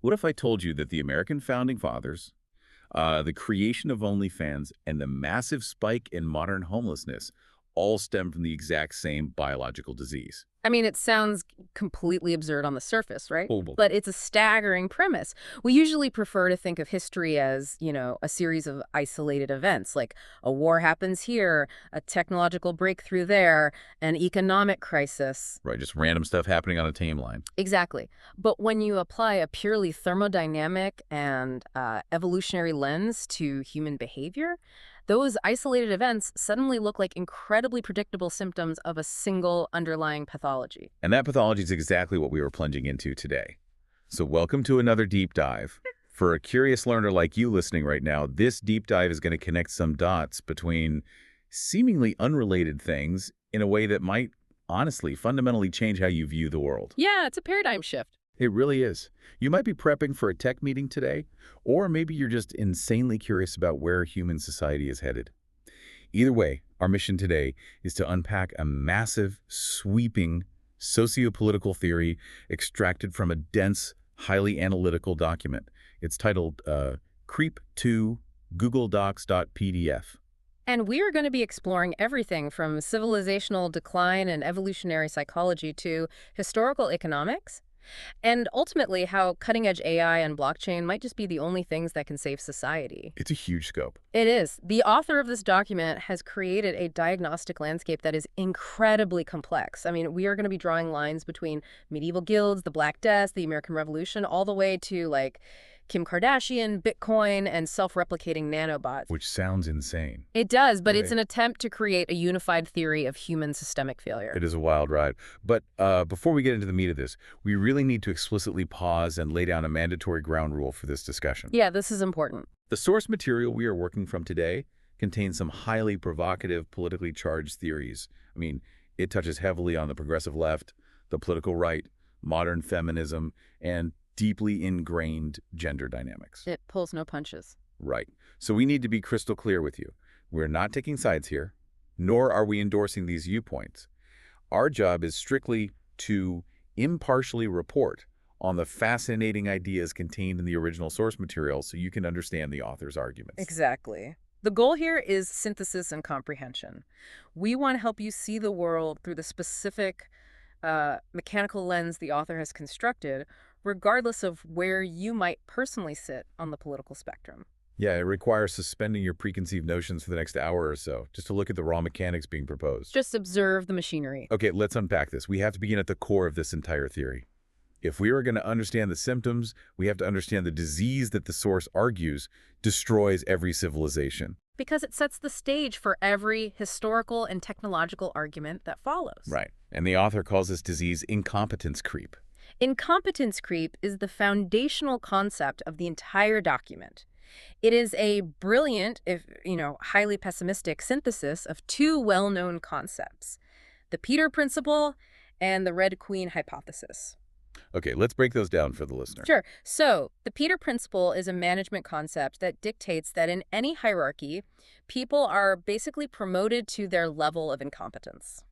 What if I told you that the American founding fathers, the creation of OnlyFans, and the massive spike in modern homelessness all stem from the exact same biological disease? I mean, it sounds completely absurd on the surface, right? Horrible. But it's a staggering premise. We usually prefer to think of history as, a series of isolated events, like a war happens here, a technological breakthrough there, an economic crisis. Right, just random stuff happening on a timeline. Exactly. But when you apply a purely thermodynamic and evolutionary lens to human behavior, those isolated events suddenly look like incredibly predictable symptoms of a single underlying pathology. And that pathology is exactly what we were plunging into today. So welcome to another deep dive. For a curious learner like you listening right now, this deep dive is going to connect some dots between seemingly unrelated things in a way that might, honestly, fundamentally change how you view the world. Yeah, it's a paradigm shift. It really is. You might be prepping for a tech meeting today, or maybe you're just insanely curious about where human society is headed. Either way, our mission today is to unpack a massive, sweeping sociopolitical theory extracted from a dense, highly analytical document. It's titled Creep 2 Google Docs.pdf. And we are going to be exploring everything from civilizational decline and evolutionary psychology to historical economics, and ultimately how cutting-edge AI and blockchain might just be the only things that can save society. It's a huge scope. It is. The author of this document has created a diagnostic landscape that is incredibly complex. I mean, we are going to be drawing lines between medieval guilds, the Black Death, the American Revolution, all the way to, like, Kim Kardashian, Bitcoin, and self-replicating nanobots. Which sounds insane. It does, but it's Right. an attempt to create a unified theory of human systemic failure. It is a wild ride. But before we get into the meat of this, we really need to explicitly pause and lay down a mandatory ground rule for this discussion. Yeah, this is important. The source material we are working from today contains some highly provocative, politically charged theories. I mean, it touches heavily on the progressive left, the political right, modern feminism, and deeply ingrained gender dynamics. It pulls no punches. Right. So we need to be crystal clear with you. We're not taking sides here, nor are we endorsing these viewpoints. Our job is strictly to impartially report on the fascinating ideas contained in the original source material so you can understand the author's arguments. Exactly. The goal here is synthesis and comprehension. We want to help you see the world through the specific mechanical lens the author has constructed, regardless of where you might personally sit on the political spectrum. Yeah, it requires suspending your preconceived notions for the next hour or so, just to look at the raw mechanics being proposed. Just observe the machinery. Okay, let's unpack this. We have to begin at the core of this entire theory. If we are going to understand the symptoms, we have to understand the disease that the source argues destroys every civilization. Because it sets the stage for every historical and technological argument that follows. Right. And the author calls this disease incompetence creep. Incompetence creep is the foundational concept of the entire document. It is a brilliant, if highly pessimistic synthesis of two well-known concepts, the Peter Principle and the Red Queen hypothesis. Okay, let's break those down for the listener. Sure. So the Peter Principle is a management concept that dictates that in any hierarchy, people are basically promoted to their level of incompetence.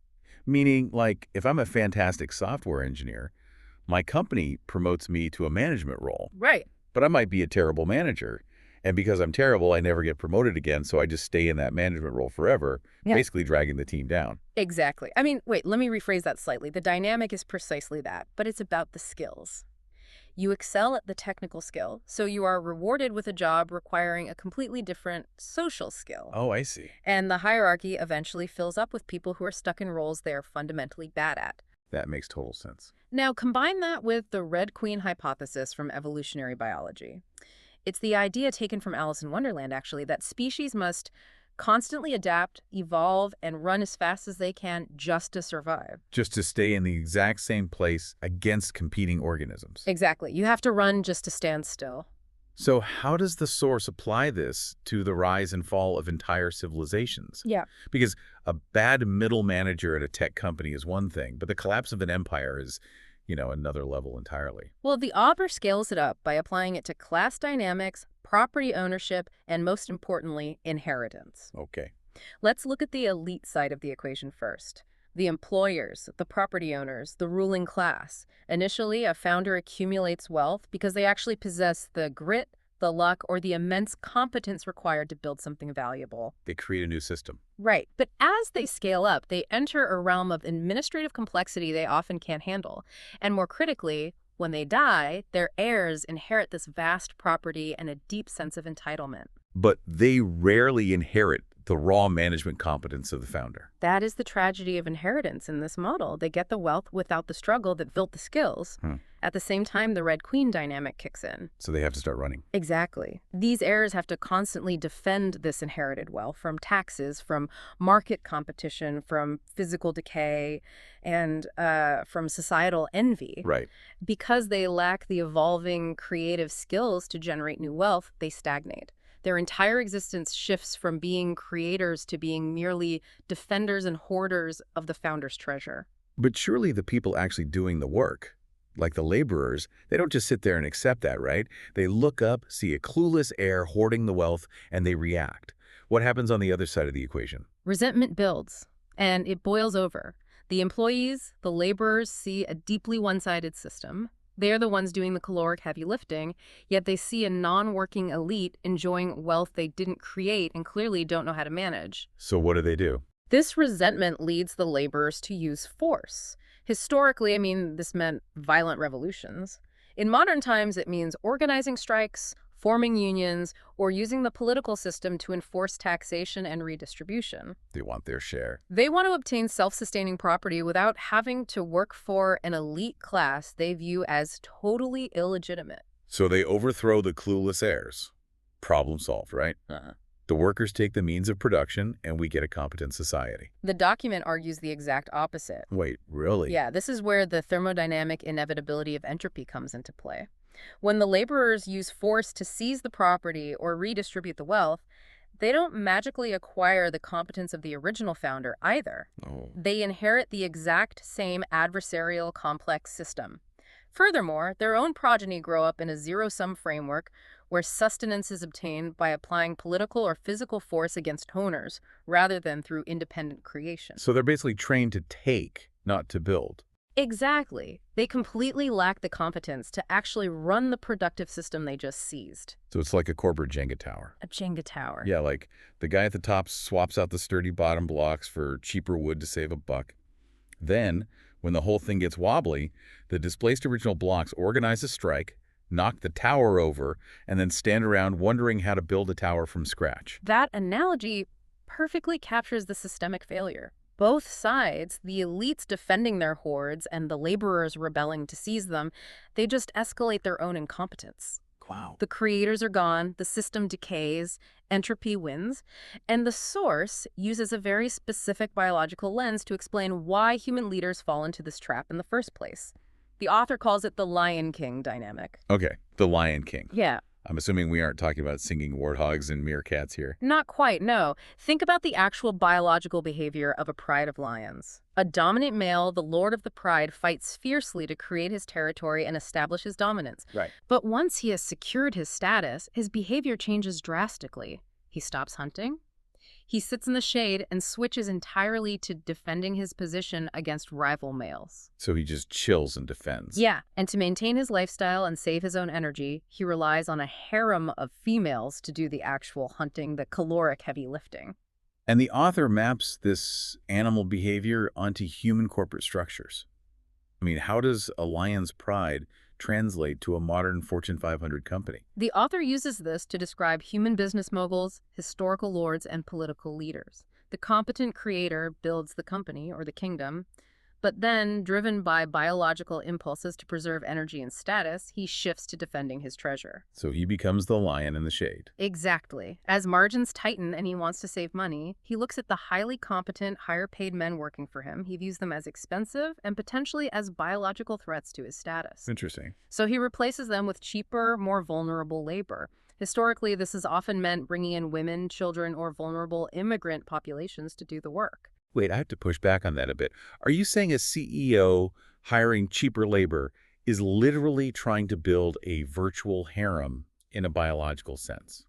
Meaning, like, if I'm a fantastic software engineer, my company promotes me to a management role, Right. but I might be a terrible manager. And because I'm terrible, I never get promoted again, so I just stay in that management role forever, Yeah. basically dragging the team down. Exactly. I mean, wait, let me rephrase that slightly. The dynamic is precisely that, but it's about the skills. You excel at the technical skill, so you are rewarded with a job requiring a completely different social skill. Oh, I see. And the hierarchy eventually fills up with people who are stuck in roles they're fundamentally bad at. That makes total sense. Now, combine that with the Red Queen hypothesis from evolutionary biology. It's the idea taken from Alice in Wonderland, actually, that species must constantly adapt, evolve, and run as fast as they can just to survive. Just to stay in the exact same place against competing organisms. Exactly. You have to run just to stand still. So how does the source apply this to the rise and fall of entire civilizations? Yeah. Because a bad middle manager at a tech company is one thing, but the collapse of an empire is, another level entirely. Well, the author scales it up by applying it to class dynamics, property ownership, and most importantly, inheritance. Okay. Let's look at the elite side of the equation first. The employers, the property owners, the ruling class. Initially, a founder accumulates wealth because they actually possess the grit, the luck, or the immense competence required to build something valuable. They create a new system. Right. But as they scale up, they enter a realm of administrative complexity they often can't handle. And more critically, when they die, their heirs inherit this vast property and a deep sense of entitlement. But they rarely inherit the raw management competence of the founder. That is the tragedy of inheritance in this model. They get the wealth without the struggle that built the skills. At the same time, the Red Queen dynamic kicks in. So they have to start running. Exactly. These heirs have to constantly defend this inherited wealth from taxes, from market competition, from physical decay, and from societal envy. Right. Because they lack the evolving creative skills to generate new wealth, they stagnate. Their entire existence shifts from being creators to being merely defenders and hoarders of the founder's treasure. But surely the people actually doing the work, like the laborers, they don't just sit there and accept that, right? They look up, see a clueless heir hoarding the wealth, and they react. What happens on the other side of the equation? Resentment builds, and it boils over. The employees, the laborers, see a deeply one-sided system. They're the ones doing the caloric heavy lifting, yet they see a non-working elite enjoying wealth they didn't create and clearly don't know how to manage. So what do? This resentment leads the laborers to use force. Historically, this meant violent revolutions. In modern times, it means organizing strikes, forming unions, or using the political system to enforce taxation and redistribution. They want their share. They want to obtain self-sustaining property without having to work for an elite class they view as totally illegitimate. So they overthrow the clueless heirs. Problem solved, right? The workers take the means of production, and we get a competent society. The document argues the exact opposite. Wait, really? Yeah, this is where the thermodynamic inevitability of entropy comes into play. When the laborers use force to seize the property or redistribute the wealth, they don't magically acquire the competence of the original founder either. Oh. They inherit the exact same adversarial complex system. Furthermore, their own progeny grow up in a zero-sum framework where sustenance is obtained by applying political or physical force against owners rather than through independent creation. So they're basically trained to take, not to build. Exactly. They completely lack the competence to actually run the productive system they just seized. So it's like a corporate Jenga tower. A Jenga tower. Yeah, like the guy at the top swaps out the sturdy bottom blocks for cheaper wood to save a buck. Then, when the whole thing gets wobbly, the displaced original blocks organize a strike, knock the tower over, and then stand around wondering how to build a tower from scratch. That analogy perfectly captures the systemic failure. Both sides, the elites defending their hoards and the laborers rebelling to seize them, they just escalate their own incompetence. Wow. The creators are gone, the system decays, entropy wins, and the source uses a very specific biological lens to explain why human leaders fall into this trap in the first place. The author calls it the Lion King dynamic. Okay, the Lion King. Yeah. I'm assuming we aren't talking about singing warthogs and meerkats here. Not quite, no. Think about the actual biological behavior of a pride of lions. A dominant male, the lord of the pride, fights fiercely to create his territory and establish his dominance. Right. But once he has secured his status, his behavior changes drastically. He stops hunting. He sits in the shade and switches entirely to defending his position against rival males. So he just chills and defends. Yeah, and to maintain his lifestyle and save his own energy, he relies on a harem of females to do the actual hunting, the caloric heavy lifting. And the author maps this animal behavior onto human corporate structures. How does a lion's pride translate to a modern Fortune 500 company? The author uses this to describe human business moguls, historical lords, and political leaders. The competent creator builds the company or the kingdom, but then, driven by biological impulses to preserve energy and status, he shifts to defending his treasure. So he becomes the lion in the shade. Exactly. As margins tighten and he wants to save money, he looks at the highly competent, higher-paid men working for him. He views them as expensive and potentially as biological threats to his status. Interesting. So he replaces them with cheaper, more vulnerable labor. Historically, this has often meant bringing in women, children, or vulnerable immigrant populations to do the work. Wait, I have to push back on that a bit. Are you saying a CEO hiring cheaper labor is literally trying to build a virtual harem in a biological sense?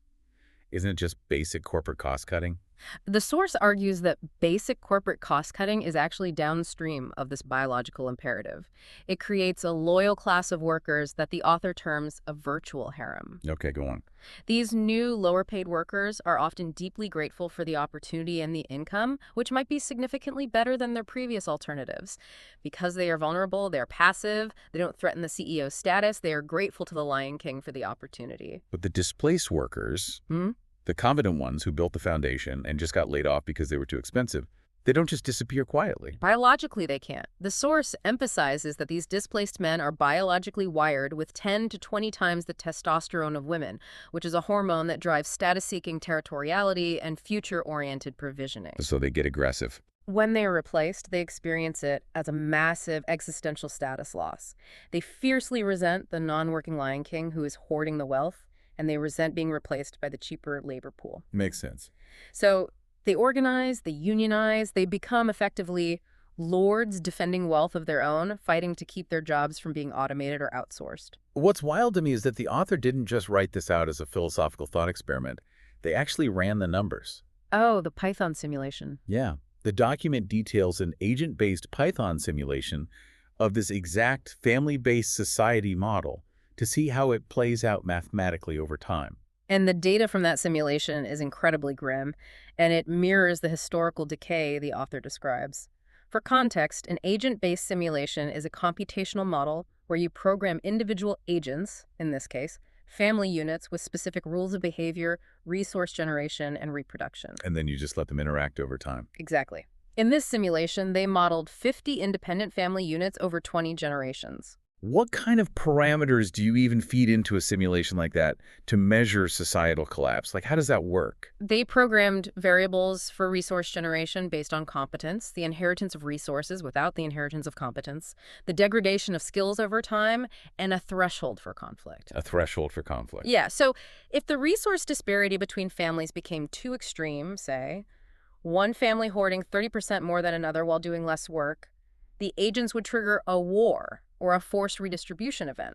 Isn't it just basic corporate cost cutting? The source argues that basic corporate cost-cutting is actually downstream of this biological imperative. It creates a loyal class of workers that the author terms a virtual harem. Okay, go on. These new, lower-paid workers are often deeply grateful for the opportunity and the income, which might be significantly better than their previous alternatives. Because they are vulnerable, they're passive, they don't threaten the CEO's status, they are grateful to the Lion King for the opportunity. But the displaced workers, Hmm? the competent ones who built the foundation and just got laid off because they were too expensive, they don't just disappear quietly. Biologically, they can't. The source emphasizes that these displaced men are biologically wired with 10 to 20 times the testosterone of women, which is a hormone that drives status-seeking territoriality and future-oriented provisioning. So they get aggressive. When they are replaced, they experience it as a massive existential status loss. They fiercely resent the non-working Lion King who is hoarding the wealth, and they resent being replaced by the cheaper labor pool. Makes sense. So they organize, they unionize, they become effectively lords defending wealth of their own, fighting to keep their jobs from being automated or outsourced. What's wild to me is that the author didn't just write this out as a philosophical thought experiment. They actually ran the numbers. Oh, the Python simulation. Yeah. The document details an agent-based Python simulation of this exact family-based society model to see how it plays out mathematically over time. And the data from that simulation is incredibly grim, and it mirrors the historical decay the author describes. For context, an agent-based simulation is a computational model where you program individual agents, in this case, family units with specific rules of behavior, resource generation, and reproduction. And then you just let them interact over time. Exactly. In this simulation, they modeled 50 independent family units over 20 generations. What kind of parameters do you even feed into a simulation like that to measure societal collapse? Like, how does that work? They programmed variables for resource generation based on competence, the inheritance of resources without the inheritance of competence, the degradation of skills over time, and a threshold for conflict. A threshold for conflict. Yeah, so if the resource disparity between families became too extreme, say, one family hoarding 30% more than another while doing less work, the agents would trigger a war or a forced redistribution event.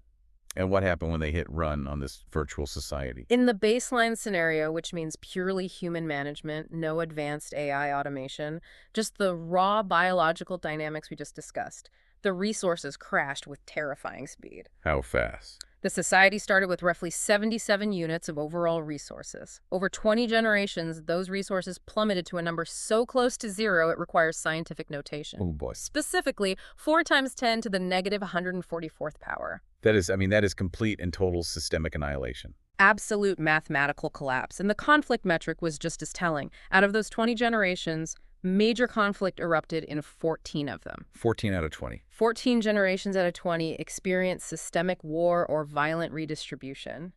And what happened when they hit run on this virtual society? In the baseline scenario, which means purely human management, no advanced AI automation, just the raw biological dynamics we just discussed, the resources crashed with terrifying speed. How fast? The society started with roughly 77 units of overall resources. Over 20 generations, those resources plummeted to a number so close to zero it requires scientific notation. Oh boy. Specifically, 4 times 10 to the negative 144th power. That is complete and total systemic annihilation. Absolute mathematical collapse. And the conflict metric was just as telling. Out of those 20 generations, major conflict erupted in 14 of them. 14 out of 20. 14 generations out of 20 experienced systemic war or violent redistribution.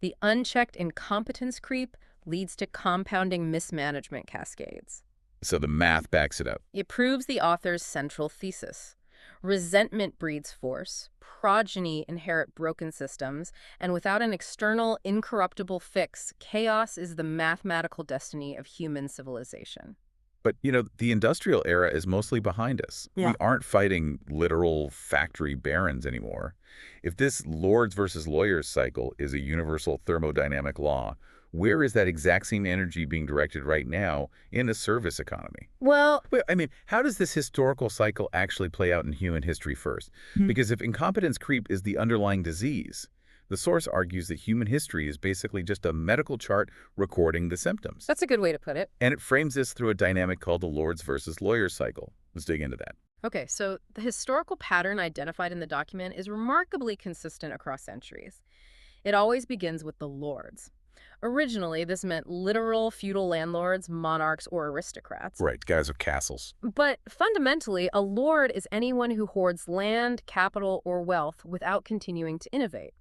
The unchecked incompetence creep leads to compounding mismanagement cascades. So the math backs it up. It proves the author's central thesis. Resentment breeds force, progeny inherit broken systems, and without an external, incorruptible fix, chaos is the mathematical destiny of human civilization. But, the industrial era is mostly behind us. Yeah. We aren't fighting literal factory barons anymore. If this lords versus lawyers cycle is a universal thermodynamic law, where is that exact same energy being directed right now in a service economy? Well, Wait, how does this historical cycle actually play out in human history first? Because if incompetence creep is the underlying disease, the source argues that human history is basically just a medical chart recording the symptoms. that's a good way to put it. And it frames this through a dynamic called the lords versus lawyers cycle. Let's dig into that. Okay, so the historical pattern identified in the document is remarkably consistent across centuries. It always begins with the lords. Originally, this meant literal feudal landlords, monarchs, or aristocrats. Right, guys with castles. But fundamentally, a lord is anyone who hoards land, capital, or wealth without continuing to innovate.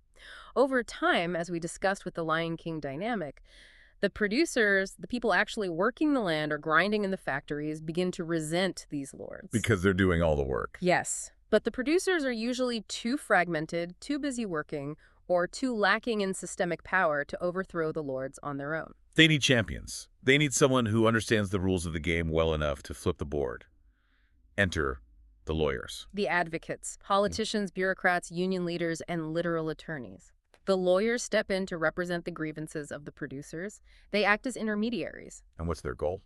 Over time, as we discussed with the Lion King dynamic, the producers, the people actually working the land or grinding in the factories, begin to resent these lords. Because they're doing all the work. Yes, but the producers are usually too fragmented, too busy working, or too lacking in systemic power to overthrow the lords on their own. They need champions. They need someone who understands the rules of the game well enough to flip the board. Enter the lawyers. The advocates, politicians, bureaucrats, union leaders, and literal attorneys. The lawyers step in to represent the grievances of the producers. They act as intermediaries. And what's their goal?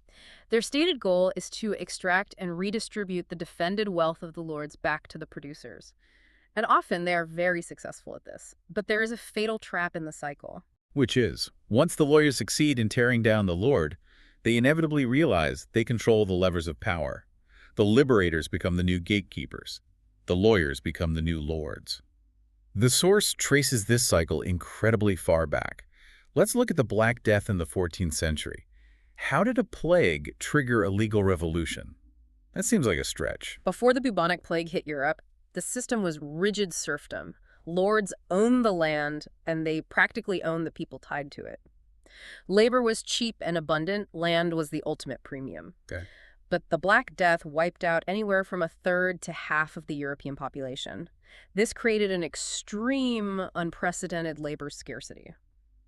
Their stated goal is to extract and redistribute the defended wealth of the lords back to the producers. And often they are very successful at this. But there is a fatal trap in the cycle. Which is, once the lawyers succeed in tearing down the lord, they inevitably realize they control the levers of power. The liberators become the new gatekeepers. The lawyers become the new lords. The source traces this cycle incredibly far back. Let's look at the Black Death in the 14th century. How did a plague trigger a legal revolution? That seems like a stretch. Before the bubonic plague hit Europe, the system was rigid serfdom. Lords owned the land, and they practically owned the people tied to it. Labor was cheap and abundant. Land was the ultimate premium. Okay. But the Black Death wiped out anywhere from a third to half of the European population. This created an extreme, unprecedented labor scarcity.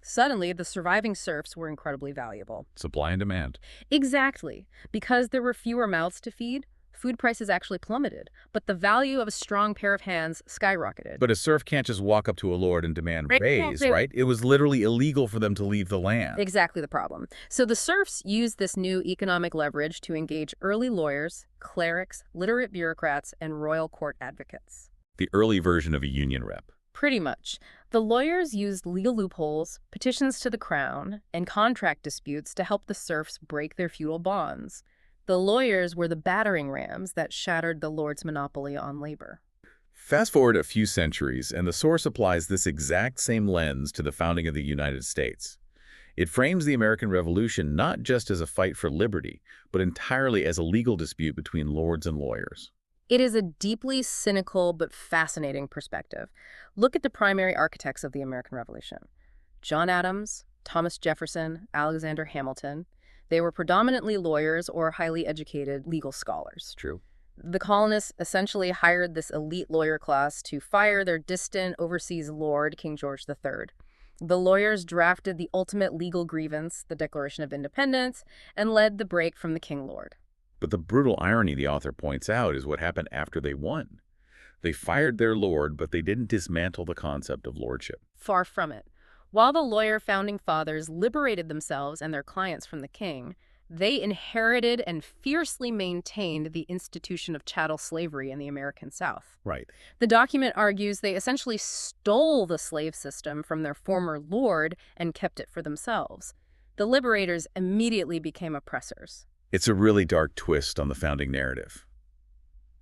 Suddenly, the surviving serfs were incredibly valuable. Supply and demand. Exactly. Because there were fewer mouths to feed, food prices actually plummeted, but the value of a strong pair of hands skyrocketed. But a serf can't just walk up to a lord and demand Right. raise, right? It was literally illegal for them to leave the land. Exactly the problem. So the serfs used this new economic leverage to engage early lawyers, clerics, literate bureaucrats, and royal court advocates. The early version of a union rep. Pretty much. The lawyers used legal loopholes, petitions to the crown, and contract disputes to help the serfs break their feudal bonds. The lawyers were the battering rams that shattered the lord's monopoly on labor. Fast forward a few centuries, and the source applies this exact same lens to the founding of the United States. It frames the American Revolution not just as a fight for liberty, but entirely as a legal dispute between lords and lawyers. It is a deeply cynical but fascinating perspective. Look at the primary architects of the American Revolution. John Adams, Thomas Jefferson, Alexander Hamilton. They were predominantly lawyers or highly educated legal scholars. True. The colonists essentially hired this elite lawyer class to fire their distant overseas lord, King George III. The lawyers drafted the ultimate legal grievance, the Declaration of Independence, and led the break from the king lord. But the brutal irony the author points out is what happened after they won. They fired their lord, but they didn't dismantle the concept of lordship. Far from it. While the lawyer founding fathers liberated themselves and their clients from the king, they inherited and fiercely maintained the institution of chattel slavery in the American South. Right. The document argues they essentially stole the slave system from their former lord and kept it for themselves. The liberators immediately became oppressors. It's a really dark twist on the founding narrative.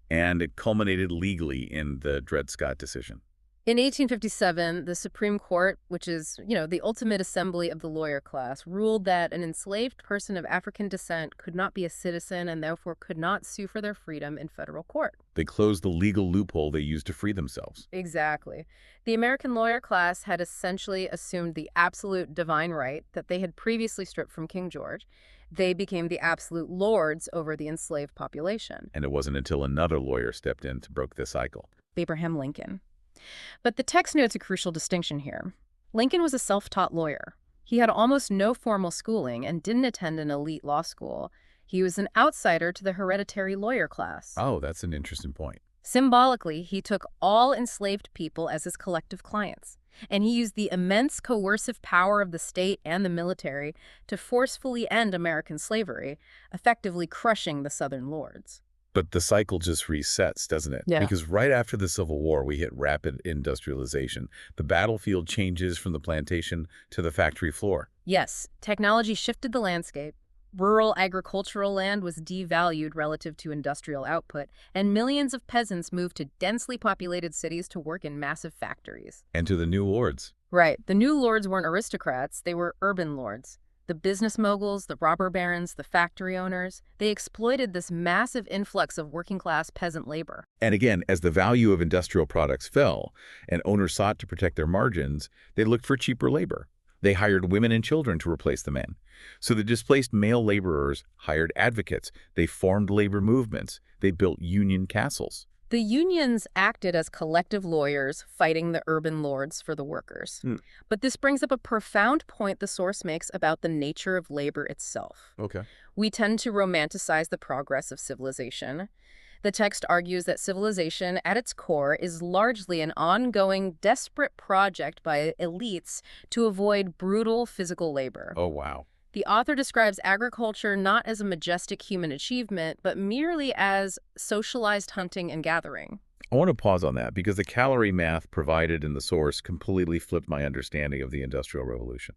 And it culminated legally in the Dred Scott decision. In 1857, the Supreme Court, which is, the ultimate assembly of the lawyer class, ruled that an enslaved person of African descent could not be a citizen and therefore could not sue for their freedom in federal court. They closed the legal loophole they used to free themselves. Exactly. The American lawyer class had essentially assumed the absolute divine right that they had previously stripped from King George. They became the absolute lords over the enslaved population. And it wasn't until another lawyer stepped in to break the cycle. Abraham Lincoln. But the text notes a crucial distinction here. Lincoln was a self-taught lawyer. He had almost no formal schooling and didn't attend an elite law school. He was an outsider to the hereditary lawyer class. Oh, that's an interesting point. Symbolically, he took all enslaved people as his collective clients, and he used the immense coercive power of the state and the military to forcefully end American slavery, effectively crushing the Southern lords. But the cycle just resets, doesn't it? Yeah. Because right after the Civil War, we hit rapid industrialization. The battlefield changes from the plantation to the factory floor. Yes, technology shifted the landscape. Rural agricultural land was devalued relative to industrial output, and millions of peasants moved to densely populated cities to work in massive factories. And to the new lords. Right. The new lords weren't aristocrats, they were urban lords. The business moguls, the robber barons, the factory owners, they exploited this massive influx of working-class peasant labor. And again, as the value of industrial products fell and owners sought to protect their margins, they looked for cheaper labor. They hired women and children to replace the men. So the displaced male laborers hired advocates. They formed labor movements. They built union castles. The unions acted as collective lawyers fighting the urban lords for the workers. But this brings up a profound point the source makes about the nature of labor itself. Okay. We tend to romanticize the progress of civilization. The text argues that civilization, at its core, is largely an ongoing, desperate project by elites to avoid brutal physical labor. Oh, wow. The author describes agriculture not as a majestic human achievement, but merely as socialized hunting and gathering. I want to pause on that because the calorie math provided in the source completely flipped my understanding of the Industrial Revolution.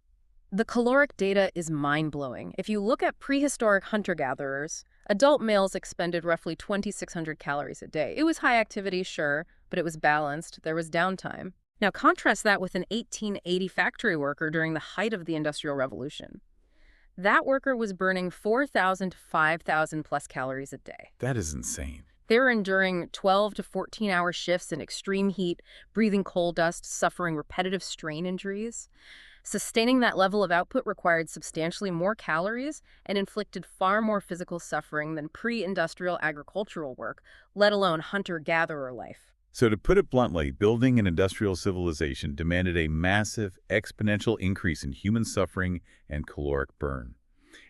The caloric data is mind-blowing. If you look at prehistoric hunter-gatherers, adult males expended roughly 2,600 calories a day. It was high activity, sure, but it was balanced. There was downtime. Now contrast that with an 1880 factory worker during the height of the Industrial Revolution. That worker was burning 4,000 to 5,000 plus calories a day. That is insane. They were enduring 12 to 14-hour shifts in extreme heat, breathing coal dust, suffering repetitive strain injuries. Sustaining that level of output required substantially more calories and inflicted far more physical suffering than pre-industrial agricultural work, let alone hunter-gatherer life. So to put it bluntly, building an industrial civilization demanded a massive, exponential increase in human suffering and caloric burn.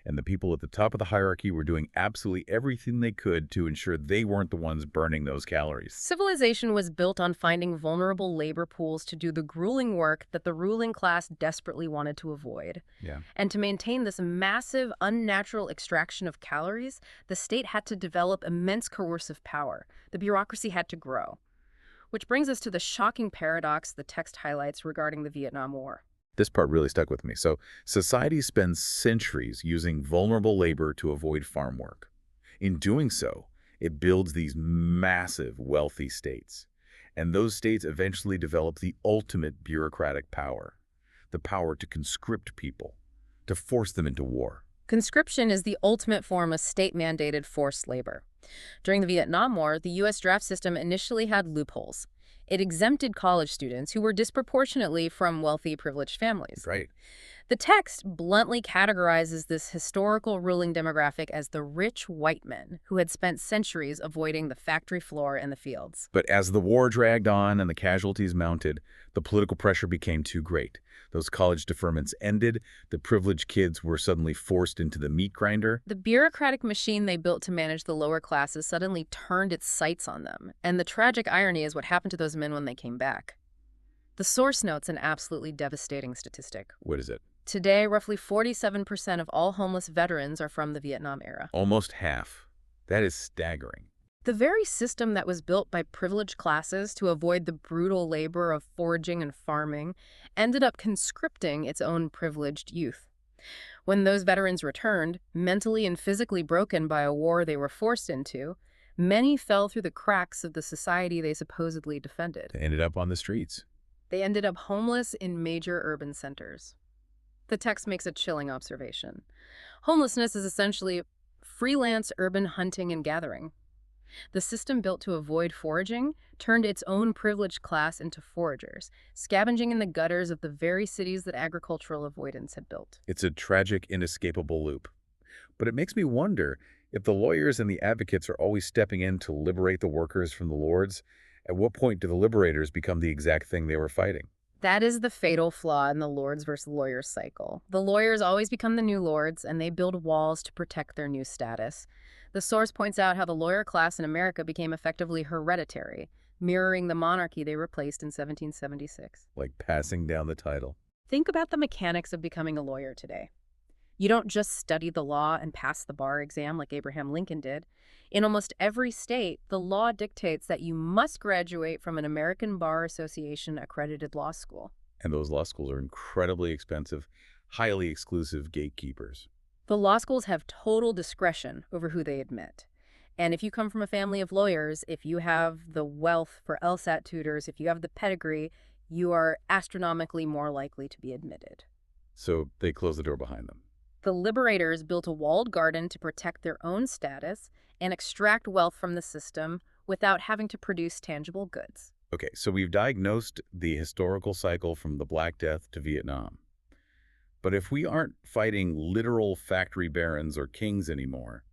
And the people at the top of the hierarchy were doing absolutely everything they could to ensure they weren't the ones burning those calories. Civilization was built on finding vulnerable labor pools to do the grueling work that the ruling class desperately wanted to avoid. Yeah. And to maintain this massive, unnatural extraction of calories, the state had to develop immense coercive power. The bureaucracy had to grow. Which brings us to the shocking paradox the text highlights regarding the Vietnam War. This part really stuck with me. So, society spends centuries using vulnerable labor to avoid farm work. In doing so, it builds these massive, wealthy states. And those states eventually develop the ultimate bureaucratic power, the power to conscript people, to force them into war. Conscription is the ultimate form of state-mandated forced labor. During the Vietnam War, the U.S. draft system initially had loopholes. It exempted college students who were disproportionately from wealthy, privileged families. Right. The text bluntly categorizes this historical ruling demographic as the rich white men who had spent centuries avoiding the factory floor and the fields. But as the war dragged on and the casualties mounted, the political pressure became too great. Those college deferments ended, the privileged kids were suddenly forced into the meat grinder. The bureaucratic machine they built to manage the lower classes suddenly turned its sights on them, and the tragic irony is what happened to those men when they came back. The source notes an absolutely devastating statistic. What is it? Today, roughly 47% of all homeless veterans are from the Vietnam era. Almost half. That is staggering. The very system that was built by privileged classes to avoid the brutal labor of foraging and farming ended up conscripting its own privileged youth. When those veterans returned, mentally and physically broken by a war they were forced into, many fell through the cracks of the society they supposedly defended. They ended up on the streets. They ended up homeless in major urban centers. The text makes a chilling observation. Homelessness is essentially freelance urban hunting and gathering. The system built to avoid foraging turned its own privileged class into foragers, scavenging in the gutters of the very cities that agricultural avoidance had built. It's a tragic, inescapable loop. But it makes me wonder if the lawyers and the advocates are always stepping in to liberate the workers from the lords. At what point do the liberators become the exact thing they were fighting? That is the fatal flaw in the lords versus lawyers cycle. The lawyers always become the new lords, and they build walls to protect their new status. The source points out how the lawyer class in America became effectively hereditary, mirroring the monarchy they replaced in 1776. Like passing down the title. Think about the mechanics of becoming a lawyer today. You don't just study the law and pass the bar exam like Abraham Lincoln did. In almost every state, the law dictates that you must graduate from an American Bar Association accredited law school. And those law schools are incredibly expensive, highly exclusive gatekeepers. The law schools have total discretion over who they admit. And if you come from a family of lawyers, if you have the wealth for LSAT tutors, if you have the pedigree, you are astronomically more likely to be admitted. So they close the door behind them. The liberators built a walled garden to protect their own status and extract wealth from the system without having to produce tangible goods. Okay, so we've diagnosed the historical cycle from the Black Death to Vietnam. But if we aren't fighting literal factory barons or kings anymore,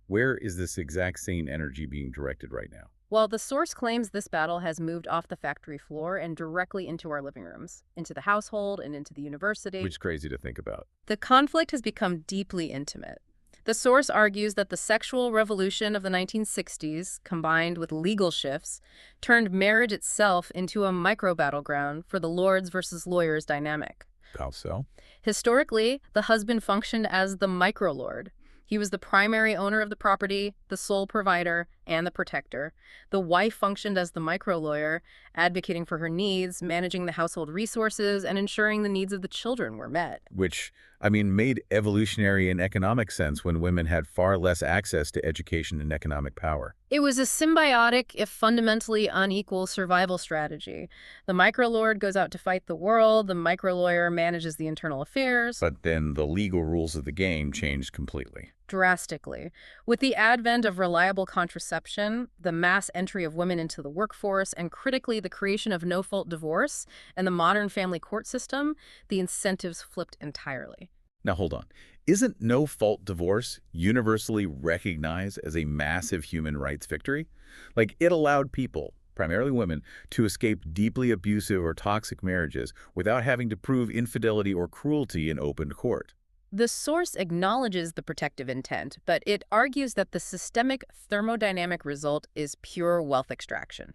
where is this exact same energy being directed right now? Well, the source claims this battle has moved off the factory floor and directly into our living rooms, into the household and into the university. Which is crazy to think about. The conflict has become deeply intimate. The source argues that the sexual revolution of the 1960s, combined with legal shifts, turned marriage itself into a micro-battleground for the lords versus lawyers dynamic. How so? Historically, the husband functioned as the microlord. He was the primary owner of the property, the sole provider, and the protector. The wife functioned as the microlawyer, advocating for her needs, managing the household resources, and ensuring the needs of the children were met. Which, I mean, made evolutionary and economic sense when women had far less access to education and economic power. It was a symbiotic, if fundamentally unequal, survival strategy. The microlord goes out to fight the world, the microlawyer manages the internal affairs. But then the legal rules of the game changed completely. Drastically. With the advent of reliable contraception, the mass entry of women into the workforce, and critically the creation of no-fault divorce and the modern family court system, the incentives flipped entirely. Now hold on. Isn't no-fault divorce universally recognized as a massive human rights victory? Like, it allowed people, primarily women, to escape deeply abusive or toxic marriages without having to prove infidelity or cruelty in open court. The source acknowledges the protective intent, but it argues that the systemic thermodynamic result is pure wealth extraction.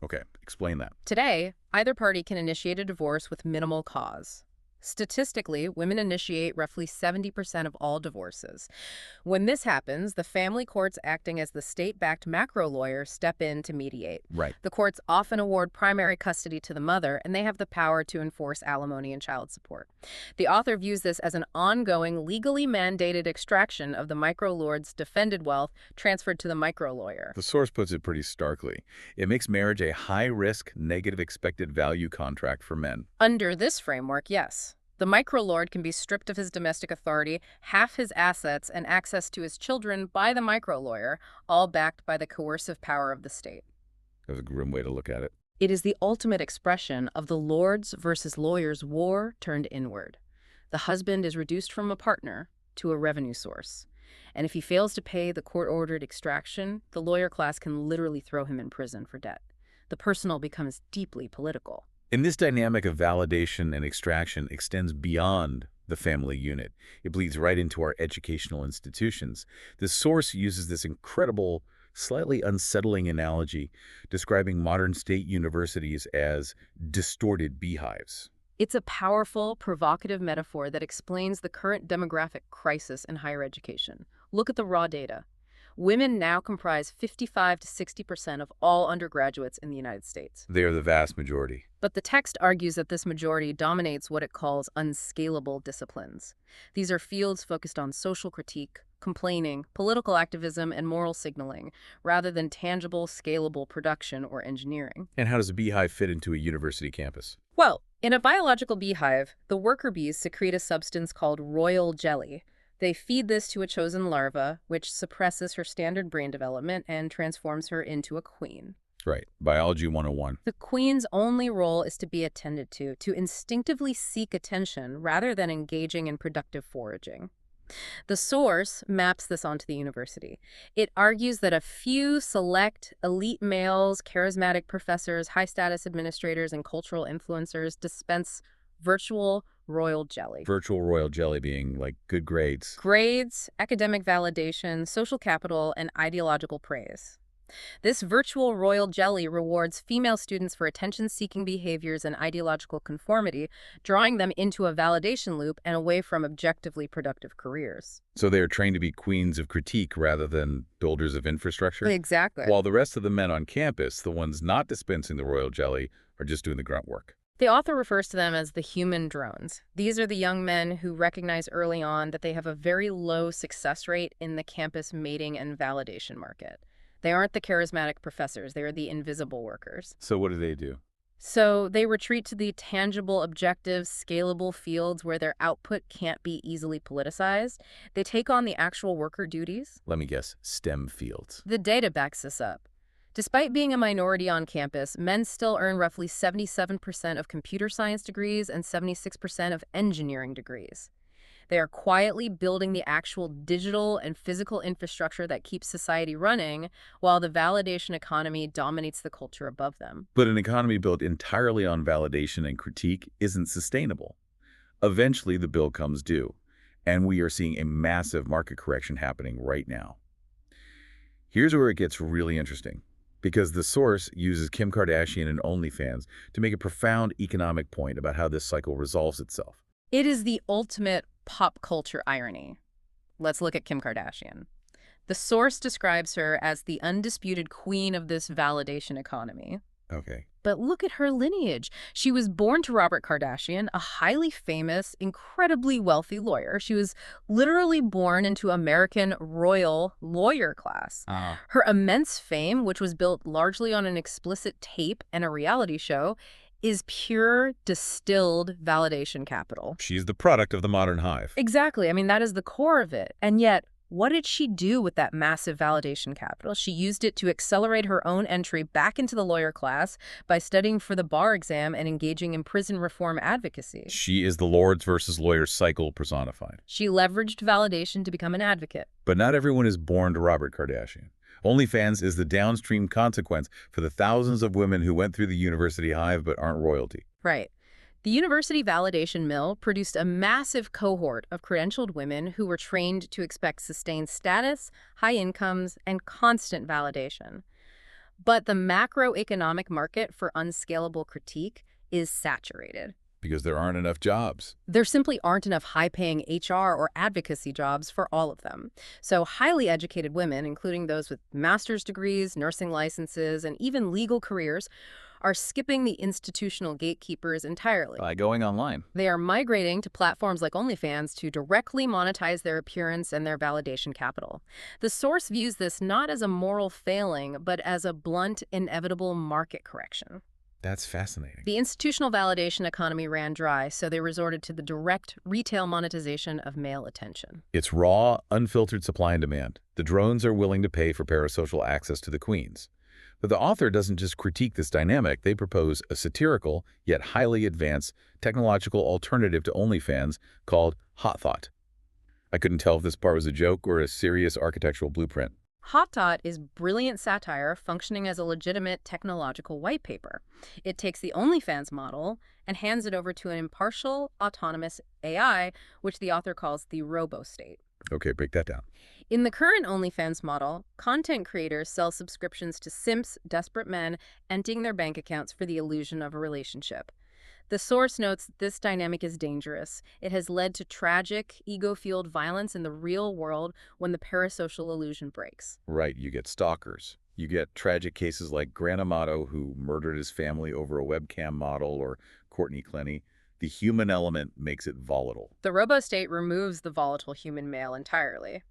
Okay, explain that. Today, either party can initiate a divorce with minimal cause. Statistically, women initiate roughly 70% of all divorces. When this happens, the family courts acting as the state-backed macro lawyer step in to mediate. Right. The courts often award primary custody to the mother, and they have the power to enforce alimony and child support. The author views this as an ongoing, legally mandated extraction of the micro lord's defended wealth transferred to the micro lawyer. The source puts it pretty starkly. It makes marriage a high-risk, negative expected value contract for men. Under this framework, yes. The microlord can be stripped of his domestic authority, half his assets, and access to his children by the microlawyer, all backed by the coercive power of the state. That's a grim way to look at it. It is the ultimate expression of the lords versus lawyers war turned inward. The husband is reduced from a partner to a revenue source. And if he fails to pay the court-ordered extraction, the lawyer class can literally throw him in prison for debt. The personal becomes deeply political. And this dynamic of validation and extraction extends beyond the family unit. It bleeds right into our educational institutions. The source uses this incredible, slightly unsettling analogy, describing modern state universities as distorted beehives. It's a powerful, provocative metaphor that explains the current demographic crisis in higher education. Look at the raw data. Women now comprise 55 to 60% of all undergraduates in the United States. They are the vast majority. But the text argues that this majority dominates what it calls unscalable disciplines. These are fields focused on social critique, complaining, political activism, and moral signaling, rather than tangible, scalable production or engineering. And how does a beehive fit into a university campus? Well, in a biological beehive, the worker bees secrete a substance called royal jelly. They feed this to a chosen larva, which suppresses her standard brain development and transforms her into a queen. Right. Biology 101. The queen's only role is to be attended to instinctively seek attention rather than engaging in productive foraging. The source maps this onto the university. It argues that a few select elite males, charismatic professors, high-status administrators, and cultural influencers dispense virtual royal jelly. Virtual royal jelly being like good grades. Grades, academic validation, social capital, and ideological praise. This virtual royal jelly rewards female students for attention-seeking behaviors and ideological conformity, drawing them into a validation loop and away from objectively productive careers. So they are trained to be queens of critique rather than builders of infrastructure? Exactly. While the rest of the men on campus, the ones not dispensing the royal jelly, are just doing the grunt work. The author refers to them as the human drones. These are the young men who recognize early on that they have a very low success rate in the campus mating and validation market. They aren't the charismatic professors. They are the invisible workers. So what do? So they retreat to the tangible, objective, scalable fields where their output can't be easily politicized. They take on the actual worker duties. Let me guess, STEM fields. The data backs this up. Despite being a minority on campus, men still earn roughly 77% of computer science degrees and 76% of engineering degrees. They are quietly building the actual digital and physical infrastructure that keeps society running, while the validation economy dominates the culture above them. But an economy built entirely on validation and critique isn't sustainable. Eventually, the bill comes due. And we are seeing a massive market correction happening right now. Here's where it gets really interesting, because the source uses Kim Kardashian and OnlyFans to make a profound economic point about how this cycle resolves itself. It is the ultimate pop culture irony. Let's look at Kim Kardashian. The source describes her as the undisputed queen of this validation economy. Okay. But look at her lineage. She was born to Robert Kardashian, a highly famous, incredibly wealthy lawyer. She was literally born into American royal lawyer class. Her immense fame, which was built largely on an explicit tape and a reality show, is pure distilled validation capital. She's the product of the modern hive. Exactly. I mean, that is the core of it. And yet, what did she do with that massive validation capital? She used it to accelerate her own entry back into the lawyer class by studying for the bar exam and engaging in prison reform advocacy. She is the lords versus lawyers cycle personified. She leveraged validation to become an advocate. But not everyone is born to Robert Kardashian. OnlyFans is the downstream consequence for the thousands of women who went through the university hive but aren't royalty. Right. The university validation mill produced a massive cohort of credentialed women who were trained to expect sustained status, high incomes, and constant validation. But the macroeconomic market for unscalable critique is saturated. Because there aren't enough jobs. There simply aren't enough high-paying HR or advocacy jobs for all of them. So highly educated women, including those with master's degrees, nursing licenses, and even legal careers, are skipping the institutional gatekeepers entirely. By going online. They are migrating to platforms like OnlyFans to directly monetize their appearance and their validation capital. The source views this not as a moral failing, but as a blunt, inevitable market correction. That's fascinating. The institutional validation economy ran dry, so they resorted to the direct retail monetization of male attention. It's raw, unfiltered supply and demand. The drones are willing to pay for parasocial access to the queens. But the author doesn't just critique this dynamic, they propose a satirical, yet highly advanced, technological alternative to OnlyFans called Hot Thought. I couldn't tell if this part was a joke or a serious architectural blueprint. Hot Thought is brilliant satire functioning as a legitimate technological white paper. It takes the OnlyFans model and hands it over to an impartial, autonomous AI, which the author calls the robo-state. Okay, break that down. In the current OnlyFans model, content creators sell subscriptions to simps, desperate men, emptying their bank accounts for the illusion of a relationship. The source notes this dynamic is dangerous. It has led to tragic, ego-fueled violence in the real world when the parasocial illusion breaks. Right, you get stalkers. You get tragic cases like Grant Amato, who murdered his family over a webcam model, or Courtney Clenny. The human element makes it volatile. The robo-state removes the volatile human male entirely.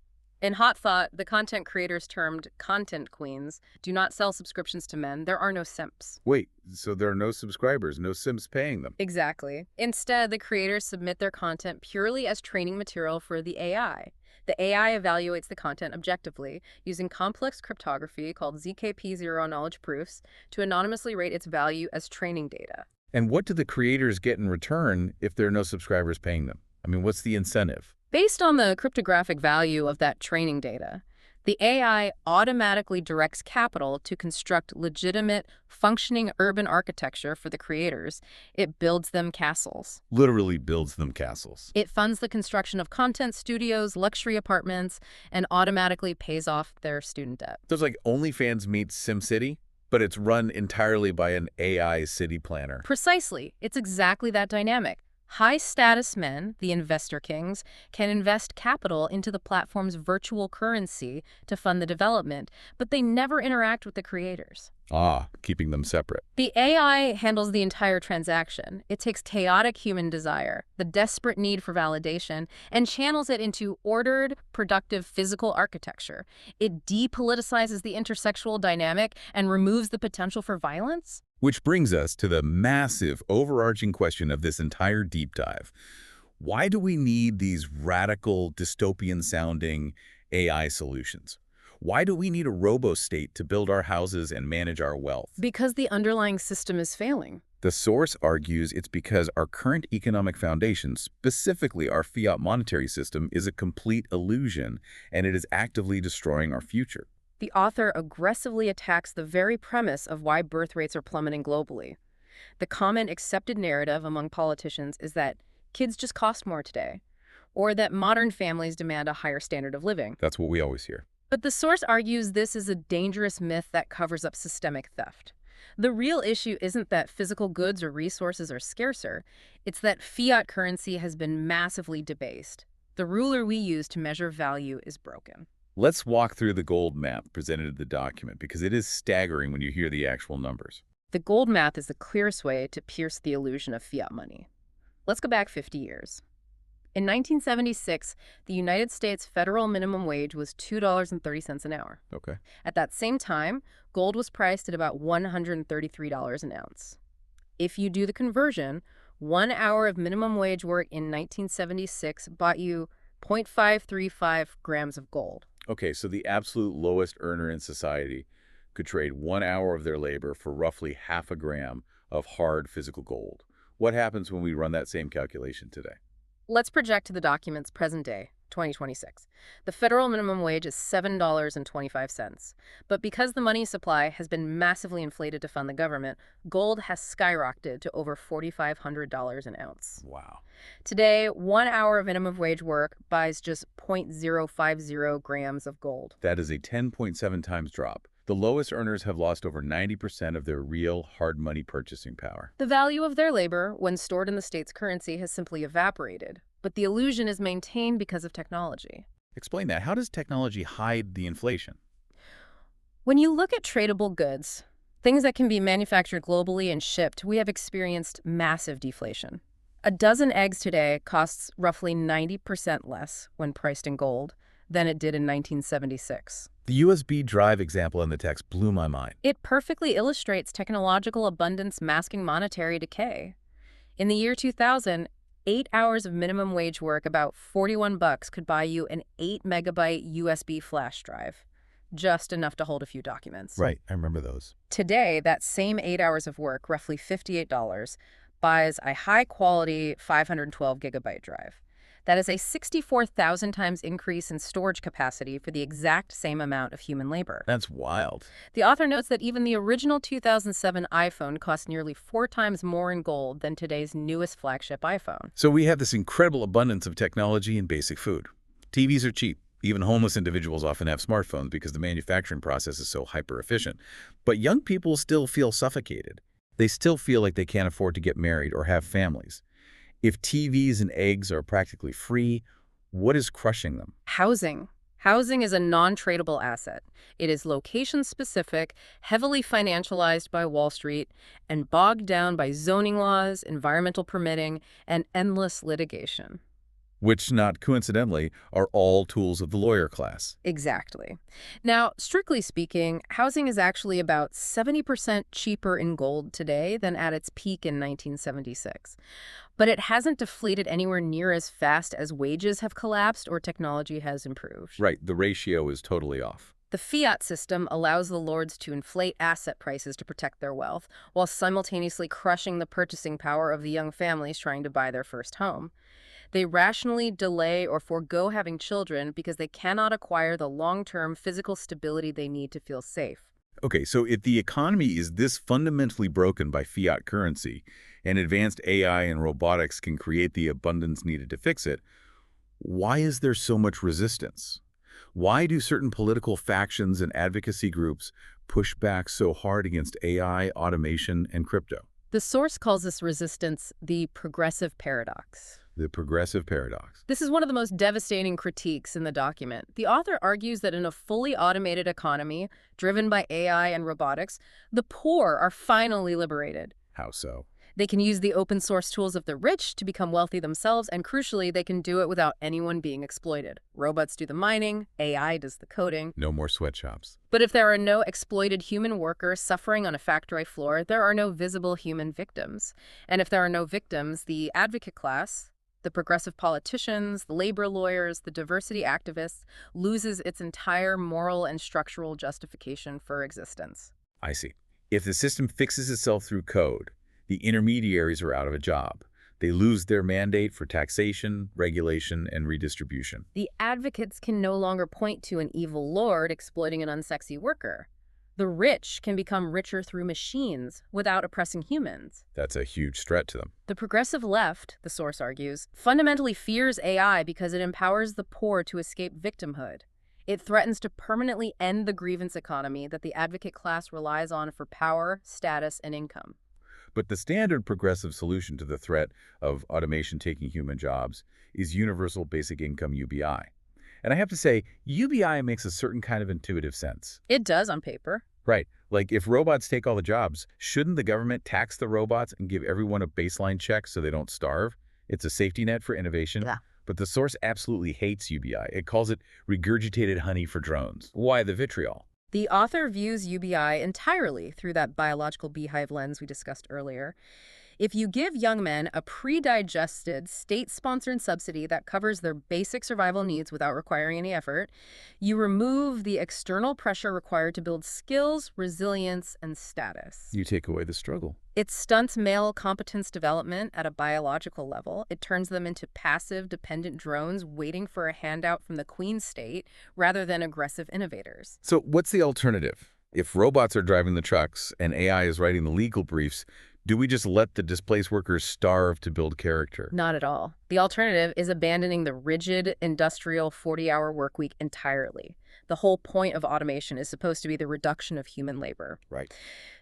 In Hot Thought, the content creators termed content queens do not sell subscriptions to men. There are no simps. Wait, so there are no subscribers, no simps paying them? Exactly. Instead, the creators submit their content purely as training material for the AI. The AI evaluates the content objectively, using complex cryptography called ZKP zero-knowledge proofs to anonymously rate its value as training data. And what do the creators get in return if there are no subscribers paying them? I mean, what's the incentive? Based on the cryptographic value of that training data, the AI automatically directs capital to construct legitimate, functioning urban architecture for the creators. It builds them castles. Literally builds them castles. It funds the construction of content studios, luxury apartments, and automatically pays off their student debt. So it's like OnlyFans meets SimCity, but it's run entirely by an AI city planner. Precisely. It's exactly that dynamic. High-status men, the investor kings, can invest capital into the platform's virtual currency to fund the development, but they never interact with the creators. Ah, keeping them separate. The AI handles the entire transaction. It takes chaotic human desire, the desperate need for validation, and channels it into ordered, productive physical architecture. It depoliticizes the intersexual dynamic and removes the potential for violence. Which brings us to the massive, overarching question of this entire deep dive. Why do we need these radical, dystopian-sounding AI solutions? Why do we need a robo-state to build our houses and manage our wealth? Because the underlying system is failing. The source argues it's because our current economic foundation, specifically our fiat monetary system, is a complete illusion, and it is actively destroying our future. The author aggressively attacks the very premise of why birth rates are plummeting globally. The common accepted narrative among politicians is that kids just cost more today. or that modern families demand a higher standard of living. That's what we always hear. But the source argues this is a dangerous myth that covers up systemic theft. The real issue isn't that physical goods or resources are scarcer, it's that fiat currency has been massively debased. The ruler we use to measure value is broken. Let's walk through the gold map presented in the document because it is staggering when you hear the actual numbers. The gold math is the clearest way to pierce the illusion of fiat money. Let's go back 50 years. In 1976, the United States federal minimum wage was $2.30 an hour. Okay. At that same time, gold was priced at about $133 an ounce. If you do the conversion, 1 hour of minimum wage work in 1976 bought you 0.535 grams of gold. Okay, so the absolute lowest earner in society could trade 1 hour of their labor for roughly half a gram of hard physical gold. What happens when we run that same calculation today? Let's project to the document's present day, 2026. The federal minimum wage is $7.25. But because the money supply has been massively inflated to fund the government, gold has skyrocketed to over $4,500 an ounce. Wow. Today, 1 hour of minimum wage work buys just 0.050 grams of gold. That is a 10.7 times drop. The lowest earners have lost over 90% of their real hard money purchasing power. The value of their labor, when stored in the state's currency, has simply evaporated. But the illusion is maintained because of technology. Explain that. How does technology hide the inflation? When you look at tradable goods, things that can be manufactured globally and shipped, we have experienced massive deflation. A dozen eggs today costs roughly 90% less when priced in gold than it did in 1976. The USB drive example in the text blew my mind. It perfectly illustrates technological abundance masking monetary decay. In the year 2000, 8 hours of minimum wage work, about $41, could buy you an 8-megabyte USB flash drive, just enough to hold a few documents. Right, I remember those. Today, that same 8 hours of work, roughly $58, buys a high-quality 512-gigabyte drive. That is a 64,000 times increase in storage capacity for the exact same amount of human labor. That's wild. The author notes that even the original 2007 iPhone cost nearly 4 times more in gold than today's newest flagship iPhone. So we have this incredible abundance of technology and basic food. TVs are cheap. Even homeless individuals often have smartphones because the manufacturing process is so hyper-efficient. But young people still feel suffocated. They still feel like they can't afford to get married or have families. If TVs and eggs are practically free, what is crushing them? Housing. Housing is a non-tradable asset. It is location-specific, heavily financialized by Wall Street, and bogged down by zoning laws, environmental permitting, and endless litigation. Which, not coincidentally, are all tools of the lawyer class. Exactly. Now, strictly speaking, housing is actually about 70% cheaper in gold today than at its peak in 1976. But it hasn't deflated anywhere near as fast as wages have collapsed or technology has improved. Right, the ratio is totally off. The fiat system allows the lords to inflate asset prices to protect their wealth, while simultaneously crushing the purchasing power of the young families trying to buy their first home. They rationally delay or forego having children because they cannot acquire the long-term physical stability they need to feel safe. Okay, so if the economy is this fundamentally broken by fiat currency, and advanced AI and robotics can create the abundance needed to fix it, why is there so much resistance? Why do certain political factions and advocacy groups push back so hard against AI, automation, and crypto? The source calls this resistance the progressive paradox. The progressive paradox. This is one of the most devastating critiques in the document. The author argues that in a fully automated economy, driven by AI and robotics, the poor are finally liberated. How so? They can use the open source tools of the rich to become wealthy themselves, and crucially, they can do it without anyone being exploited. Robots do the mining, AI does the coding. No more sweatshops. But if there are no exploited human workers suffering on a factory floor, there are no visible human victims. And if there are no victims, the advocate class, the progressive politicians, the labor lawyers, the diversity activists, loses its entire moral and structural justification for existence. I see. If the system fixes itself through code, the intermediaries are out of a job. They lose their mandate for taxation, regulation, and redistribution. The advocates can no longer point to an evil lord exploiting an unsexy worker. The rich can become richer through machines without oppressing humans. That's a huge threat to them. The progressive left, the source argues, fundamentally fears AI because it empowers the poor to escape victimhood. It threatens to permanently end the grievance economy that the advocate class relies on for power, status, and income. But the standard progressive solution to the threat of automation taking human jobs is universal basic income UBI. And I have to say, UBI makes a certain kind of intuitive sense. It does on paper. Right. Like if robots take all the jobs, shouldn't the government tax the robots and give everyone a baseline check so they don't starve? It's a safety net for innovation. Yeah. But the source absolutely hates UBI. It calls it regurgitated honey for drones. Why the vitriol? The author views UBI entirely through that biological beehive lens we discussed earlier. If you give young men a pre-digested, state-sponsored subsidy that covers their basic survival needs without requiring any effort, you remove the external pressure required to build skills, resilience, and status. You take away the struggle. It stunts male competence development at a biological level. It turns them into passive, dependent drones waiting for a handout from the queen state rather than aggressive innovators. So what's the alternative? If robots are driving the trucks and AI is writing the legal briefs, do we just let the displaced workers starve to build character? Not at all. The alternative is abandoning the rigid, industrial 40-hour workweek entirely. The whole point of automation is supposed to be the reduction of human labor. Right.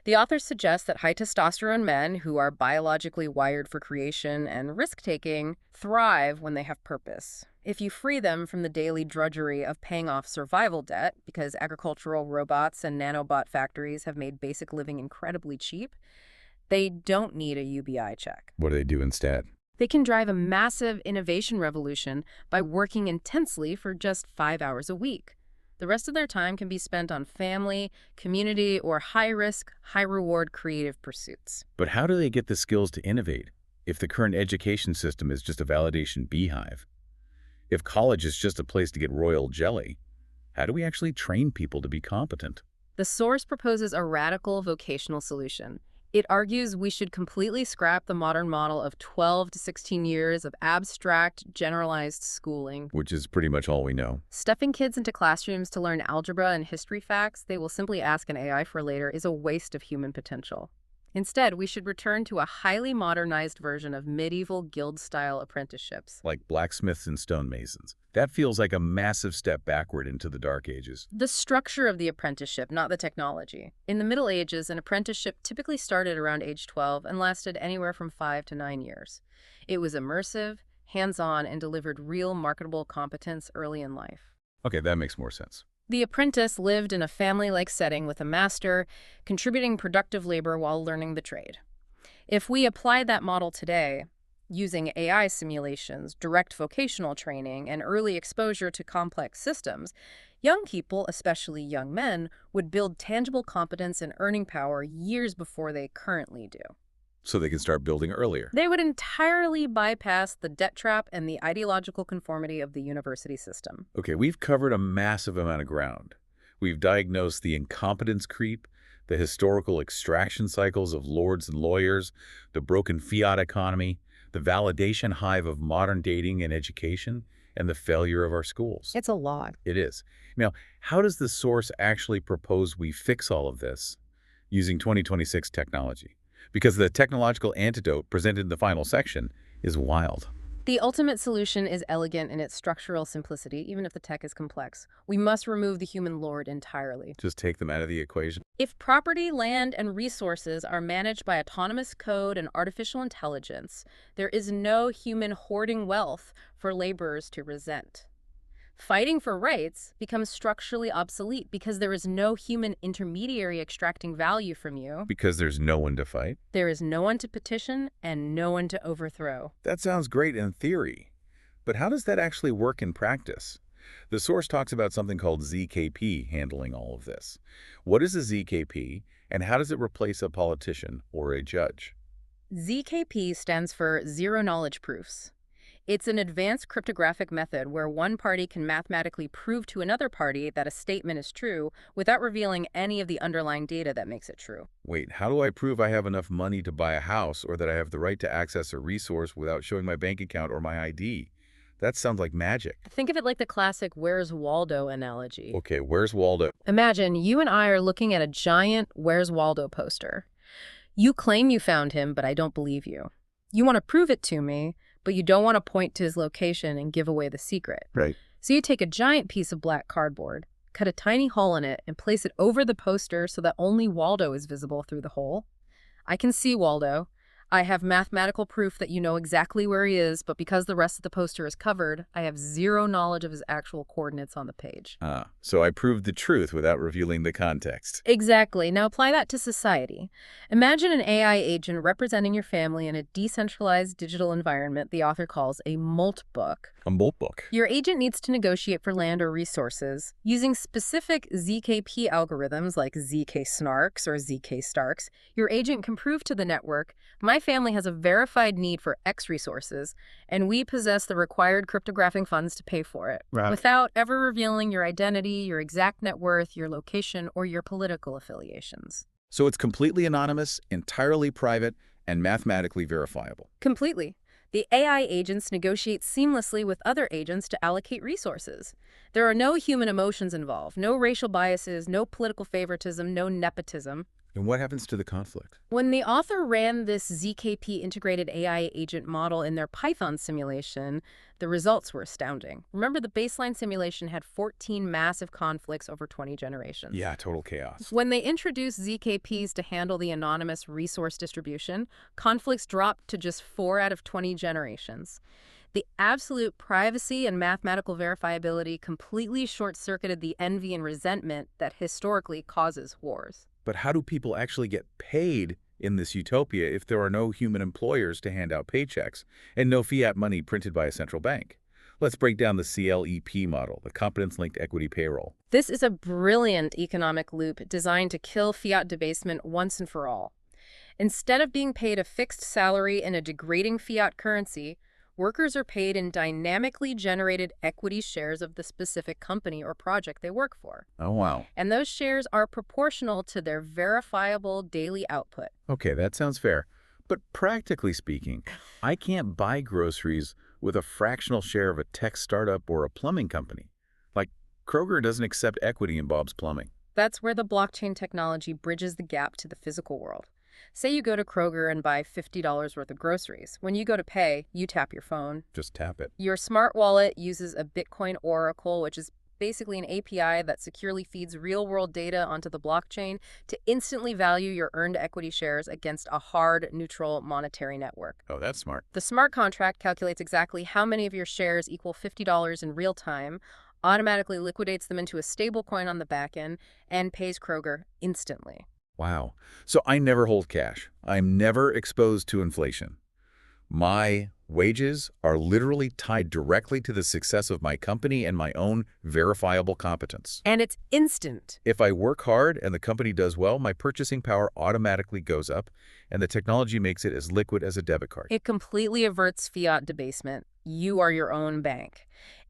The authors suggest that high-testosterone men who are biologically wired for creation and risk-taking thrive when they have purpose. If you free them from the daily drudgery of paying off survival debt, because agricultural robots and nanobot factories have made basic living incredibly cheap, they don't need a UBI check. What do they do instead? They can drive a massive innovation revolution by working intensely for just 5 hours a week. The rest of their time can be spent on family, community, or high-risk, high-reward creative pursuits. But how do they get the skills to innovate if the current education system is just a validation beehive? If college is just a place to get royal jelly, how do we actually train people to be competent? The source proposes a radical vocational solution. It argues we should completely scrap the modern model of 12 to 16 years of abstract, generalized schooling. Which is pretty much all we know. Stuffing kids into classrooms to learn algebra and history facts they will simply ask an AI for later is a waste of human potential. Instead, we should return to a highly modernized version of medieval guild-style apprenticeships. Like blacksmiths and stonemasons. That feels like a massive step backward into the Dark Ages. The structure of the apprenticeship, not the technology. In the Middle Ages, an apprenticeship typically started around age 12 and lasted anywhere from 5 to 9 years. It was immersive, hands-on, and delivered real marketable competence early in life. Okay, that makes more sense. The apprentice lived in a family-like setting with a master, contributing productive labor while learning the trade. If we applied that model today, using AI simulations, direct vocational training, and early exposure to complex systems, young people, especially young men, would build tangible competence and earning power years before they currently do. So they can start building earlier. They would entirely bypass the debt trap and the ideological conformity of the university system. Okay, we've covered a massive amount of ground. We've diagnosed the incompetence creep, the historical extraction cycles of lords and lawyers, the broken fiat economy, the validation hive of modern dating and education, and the failure of our schools. It's a lot. It is. Now, how does the source actually propose we fix all of this using 2026 technology? Because the technological antidote presented in the final section is wild. The ultimate solution is elegant in its structural simplicity, even if the tech is complex. We must remove the human lord entirely. Just take them out of the equation. If property, land, and resources are managed by autonomous code and artificial intelligence, there is no human hoarding wealth for laborers to resent. Fighting for rights becomes structurally obsolete because there is no human intermediary extracting value from you. Because there's no one to fight? There is no one to petition and no one to overthrow. That sounds great in theory, but how does that actually work in practice? The source talks about something called ZKP handling all of this. What is a ZKP, and how does it replace a politician or a judge? ZKP stands for Zero Knowledge Proofs. It's an advanced cryptographic method where one party can mathematically prove to another party that a statement is true without revealing any of the underlying data that makes it true. Wait, how do I prove I have enough money to buy a house or that I have the right to access a resource without showing my bank account or my ID? That sounds like magic. Think of it like the classic Where's Waldo analogy. Okay, where's Waldo? Imagine you and I are looking at a giant Where's Waldo poster. You claim you found him, but I don't believe you. You want to prove it to me, but you don't want to point to his location and give away the secret. Right. So you take a giant piece of black cardboard, cut a tiny hole in it, and place it over the poster so that only Waldo is visible through the hole. I can see Waldo. I have mathematical proof that you know exactly where he is, but because the rest of the poster is covered, I have zero knowledge of his actual coordinates on the page. So I proved the truth without revealing the context. Exactly. Now apply that to society. Imagine an AI agent representing your family in a decentralized digital environment the author calls a multbook. A molt book. Your agent needs to negotiate for land or resources. Using specific ZKP algorithms like ZK-SNARKs or ZK-STARKs, your agent can prove to the network, my family has a verified need for X resources, and we possess the required cryptographic funds to pay for it, Right. without ever revealing your identity, your exact net worth, your location, or your political affiliations. So it's completely anonymous, entirely private, and mathematically verifiable. Completely. The AI agents negotiate seamlessly with other agents to allocate resources. There are no human emotions involved, no racial biases, no political favoritism, no nepotism. And what happens to the conflict? When the author ran this ZKP integrated AI agent model in their Python simulation, the results were astounding. Remember, the baseline simulation had 14 massive conflicts over 20 generations. Yeah, total chaos. When they introduced ZKPs to handle the anonymous resource distribution, conflicts dropped to just 4 out of 20 generations. The absolute privacy and mathematical verifiability completely short-circuited the envy and resentment that historically causes wars. But how do people actually get paid in this utopia if there are no human employers to hand out paychecks and no fiat money printed by a central bank? Let's break down the CLEP model, the competence-linked equity payroll. This is a brilliant economic loop designed to kill fiat debasement once and for all. Instead of being paid a fixed salary in a degrading fiat currency, workers are paid in dynamically generated equity shares of the specific company or project they work for. Oh, wow. And those shares are proportional to their verifiable daily output. Okay, that sounds fair. But practically speaking, I can't buy groceries with a fractional share of a tech startup or a plumbing company. Like, Kroger doesn't accept equity in Bob's Plumbing. That's where the blockchain technology bridges the gap to the physical world. Say you go to Kroger and buy $50 worth of groceries. When you go to pay, you tap your phone. Just tap it. Your smart wallet uses a Bitcoin oracle, which is basically an API that securely feeds real-world data onto the blockchain to instantly value your earned equity shares against a hard, neutral monetary network. Oh, that's smart. The smart contract calculates exactly how many of your shares equal $50 in real time, automatically liquidates them into a stable coin on the back end, and pays Kroger instantly. Wow. So I never hold cash. I'm never exposed to inflation. My wages are literally tied directly to the success of my company and my own verifiable competence. And it's instant. If I work hard and the company does well, my purchasing power automatically goes up, and the technology makes it as liquid as a debit card. It completely averts fiat debasement. You are your own bank.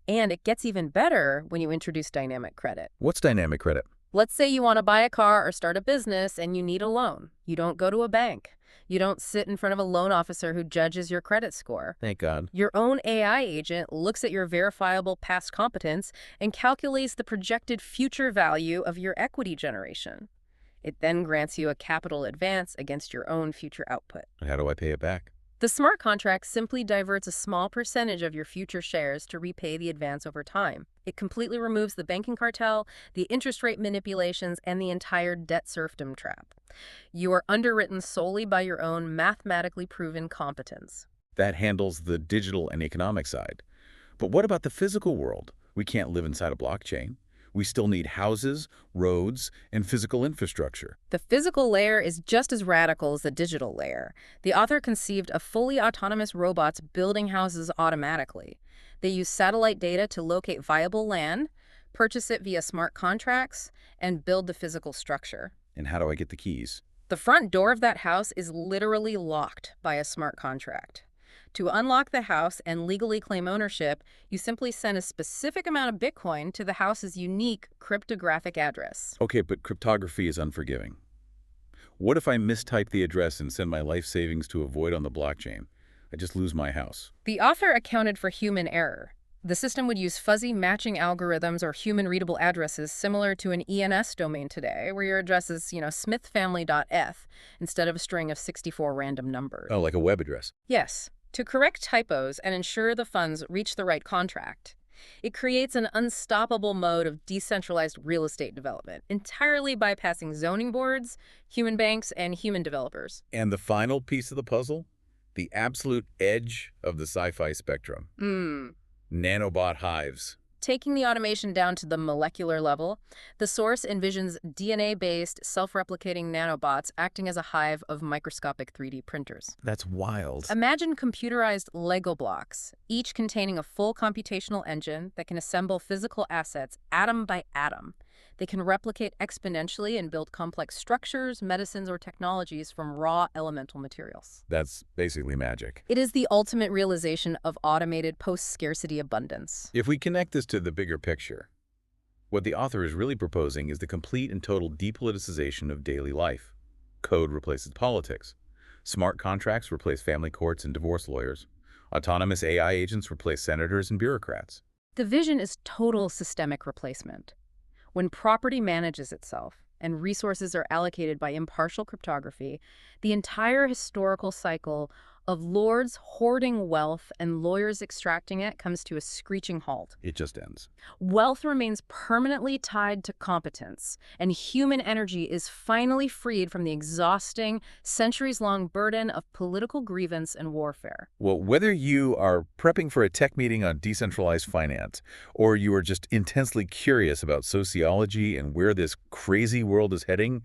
And it gets even better when you introduce dynamic credit. What's dynamic credit? Let's say you want to buy a car or start a business and you need a loan. You don't go to a bank. You don't sit in front of a loan officer who judges your credit score. Thank God. Your own AI agent looks at your verifiable past competence and calculates the projected future value of your equity generation. It then grants you a capital advance against your own future output. And how do I pay it back? The smart contract simply diverts a small percentage of your future shares to repay the advance over time. It completely removes the banking cartel, the interest rate manipulations, and the entire debt serfdom trap. You are underwritten solely by your own mathematically proven competence. That handles the digital and economic side. But what about the physical world? We can't live inside a blockchain. We still need houses, roads, and physical infrastructure. The physical layer is just as radical as the digital layer. The author conceived of fully autonomous robots building houses automatically. They use satellite data to locate viable land, purchase it via smart contracts, and build the physical structure. And how do I get the keys? The front door of that house is literally locked by a smart contract. To unlock the house and legally claim ownership, you simply send a specific amount of Bitcoin to the house's unique cryptographic address. Okay, but cryptography is unforgiving. What if I mistype the address and send my life savings to a void on the blockchain? I just lose my house. The author accounted for human error. The system would use fuzzy matching algorithms or human-readable addresses similar to an ENS domain today, where your address is, smithfamily.eth instead of a string of 64 random numbers. Oh, like a web address. Yes, to correct typos and ensure the funds reach the right contract. It creates an unstoppable mode of decentralized real estate development, entirely bypassing zoning boards, human banks, and human developers. And the final piece of the puzzle? The absolute edge of the sci-fi spectrum. Nanobot hives. Taking the automation down to the molecular level, the source envisions DNA-based, self-replicating nanobots acting as a hive of microscopic 3D printers. That's wild. Imagine computerized Lego blocks, each containing a full computational engine that can assemble physical assets atom by atom. They can replicate exponentially and build complex structures, medicines, or technologies from raw elemental materials. That's basically magic. It is the ultimate realization of automated post-scarcity abundance. If we connect this to the bigger picture, what the author is really proposing is the complete and total depoliticization of daily life. Code replaces politics. Smart contracts replace family courts and divorce lawyers. Autonomous AI agents replace senators and bureaucrats. The vision is total systemic replacement. When property manages itself and resources are allocated by impartial cryptography, the entire historical cycle of lords hoarding wealth and lawyers extracting it comes to a screeching halt. It just ends. Wealth remains permanently tied to competence, and human energy is finally freed from the exhausting, centuries-long burden of political grievance and warfare. Well, whether you are prepping for a tech meeting on decentralized finance, or you are just intensely curious about sociology and where this crazy world is heading,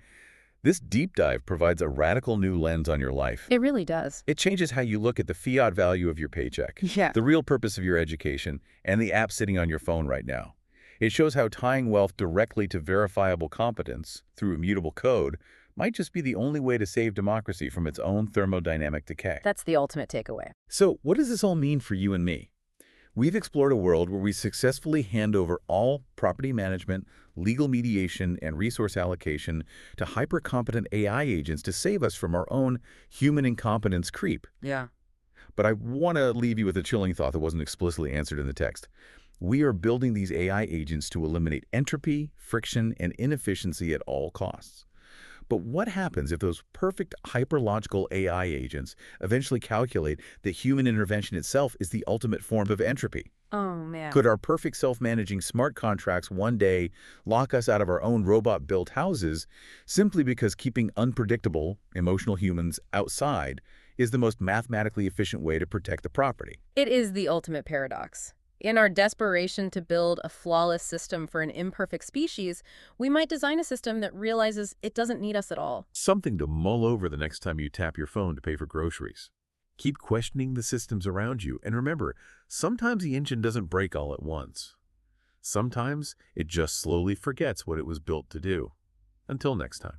this deep dive provides a radical new lens on your life. It really does. It changes how you look at the fiat value of your paycheck, Yeah. the real purpose of your education, and the app sitting on your phone right now. It shows how tying wealth directly to verifiable competence through immutable code might just be the only way to save democracy from its own thermodynamic decay. That's the ultimate takeaway. So, what does this all mean for you and me? We've explored a world where we successfully hand over all property management, legal mediation, and resource allocation to hyper-competent AI agents to save us from our own human incompetence creep. Yeah. But I want to leave you with a chilling thought that wasn't explicitly answered in the text. We are building these AI agents to eliminate entropy, friction, and inefficiency at all costs. But what happens if those perfect hyperlogical AI agents eventually calculate that human intervention itself is the ultimate form of entropy? Oh, man. Could our perfect self-managing smart contracts one day lock us out of our own robot-built houses simply because keeping unpredictable, emotional humans outside is the most mathematically efficient way to protect the property? It is the ultimate paradox. In our desperation to build a flawless system for an imperfect species, we might design a system that realizes it doesn't need us at all. Something to mull over the next time you tap your phone to pay for groceries. Keep questioning the systems around you, and remember, sometimes the engine doesn't break all at once. Sometimes it just slowly forgets what it was built to do. Until next time.